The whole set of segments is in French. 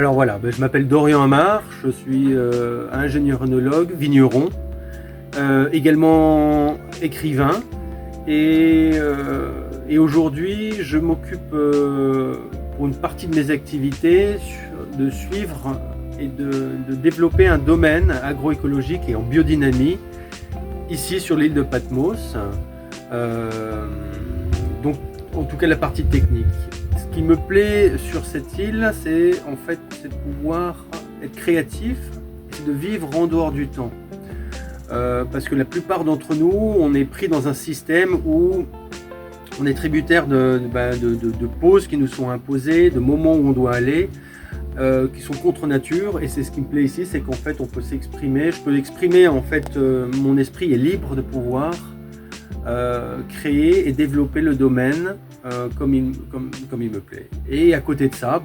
Alors voilà, je m'appelle Dorian Amar, je suis ingénieur œnologue, vigneron, également écrivain et aujourd'hui je m'occupe pour une partie de mes activités de suivre et de développer un domaine agroécologique et en biodynamie ici sur l'île de Patmos, donc en tout cas la partie technique. Ce qui me plaît sur cette île, c'est de pouvoir être créatif, de vivre en dehors du temps. Parce que la plupart d'entre nous, on est pris dans un système où on est tributaire de pauses qui nous sont imposées, de moments où on doit aller, qui sont contre nature. Et c'est ce qui me plaît ici, c'est qu'en fait on peut s'exprimer. Je peux exprimer mon esprit est libre de pouvoir créer et développer le domaine comme il me plaît. Et à côté de ça,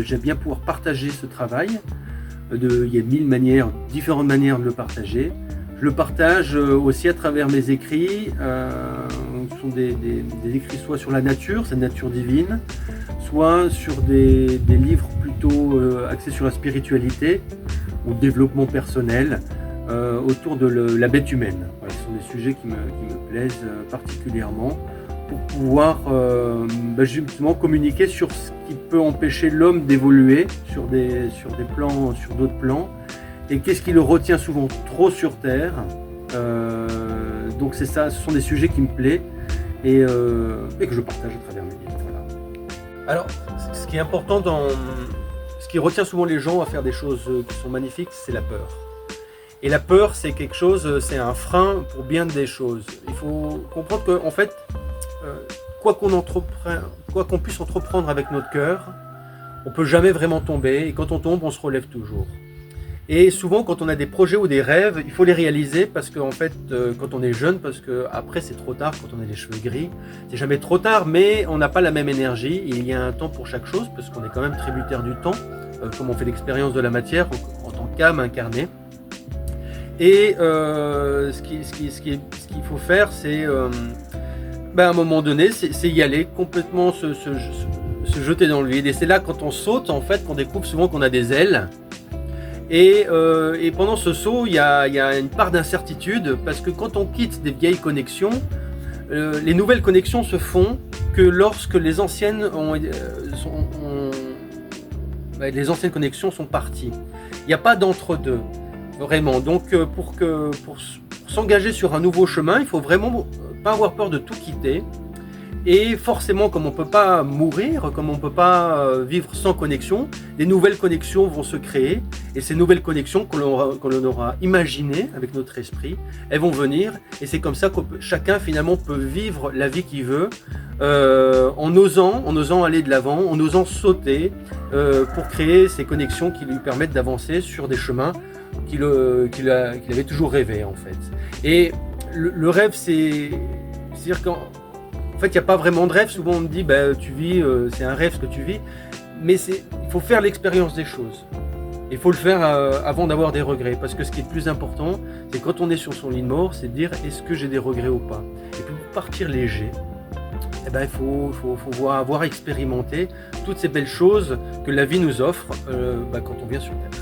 j'aime bien pouvoir partager ce travail. Il y a différentes manières de le partager. Je le partage aussi à travers mes écrits. Ce sont des écrits soit sur la nature, cette nature divine, soit sur des livres plutôt axés sur la spiritualité ou le développement personnel autour de la bête humaine. Voilà, ce sont des sujets qui me plaisent particulièrement pour pouvoir justement communiquer sur ce qui peut empêcher l'homme d'évoluer sur d'autres plans, et qu'est-ce qui le retient souvent trop sur Terre. Donc c'est ça, ce sont des sujets qui me plaisent et que je partage à travers mes livres. Voilà. Alors, ce qui est important ce qui retient souvent les gens à faire des choses qui sont magnifiques, c'est la peur. Et la peur, c'est quelque chose, c'est un frein pour bien des choses. Il faut comprendre qu'en fait, quoi qu'on puisse entreprendre avec notre cœur, on ne peut jamais vraiment tomber, et quand on tombe, on se relève toujours. Et souvent, quand on a des projets ou des rêves, il faut les réaliser parce qu'en fait, quand on est jeune, parce qu'après c'est trop tard, quand on a les cheveux gris, c'est jamais trop tard, mais on n'a pas la même énergie, et il y a un temps pour chaque chose, parce qu'on est quand même tributaire du temps, comme on fait l'expérience de la matière en tant qu'âme incarnée. Et ce qu'il faut faire, c'est à un moment donné, c'est y aller complètement, se jeter dans le vide. Et c'est là, quand on saute, en fait, qu'on découvre souvent qu'on a des ailes. Et pendant ce saut, il y a une part d'incertitude, parce que quand on quitte des vieilles connexions, les nouvelles connexions se font que lorsque les anciennes connexions sont parties. Il n'y a pas d'entre-deux, vraiment. Donc pour s'engager sur un nouveau chemin, il faut vraiment pas avoir peur de tout quitter. Et forcément, comme on ne peut pas mourir, comme on ne peut pas vivre sans connexion, des nouvelles connexions vont se créer. Et ces nouvelles connexions que l'on aura imaginées avec notre esprit, elles vont venir. Et c'est comme ça que chacun finalement peut vivre la vie qu'il veut, en osant aller de l'avant, en osant sauter pour créer ces connexions qui lui permettent d'avancer sur des chemins qu'il avait toujours rêvé en fait. Et le rêve, c'est-à-dire qu'en fait, il n'y a pas vraiment de rêve. Souvent, on me dit, tu vis, c'est un rêve ce que tu vis. Mais il faut faire l'expérience des choses. Il faut le faire avant d'avoir des regrets. Parce que ce qui est le plus important, c'est quand on est sur son lit de mort, c'est de dire, est-ce que j'ai des regrets ou pas? Et puis, pour partir léger, il faut avoir expérimenté toutes ces belles choses que la vie nous offre quand on vient sur Terre.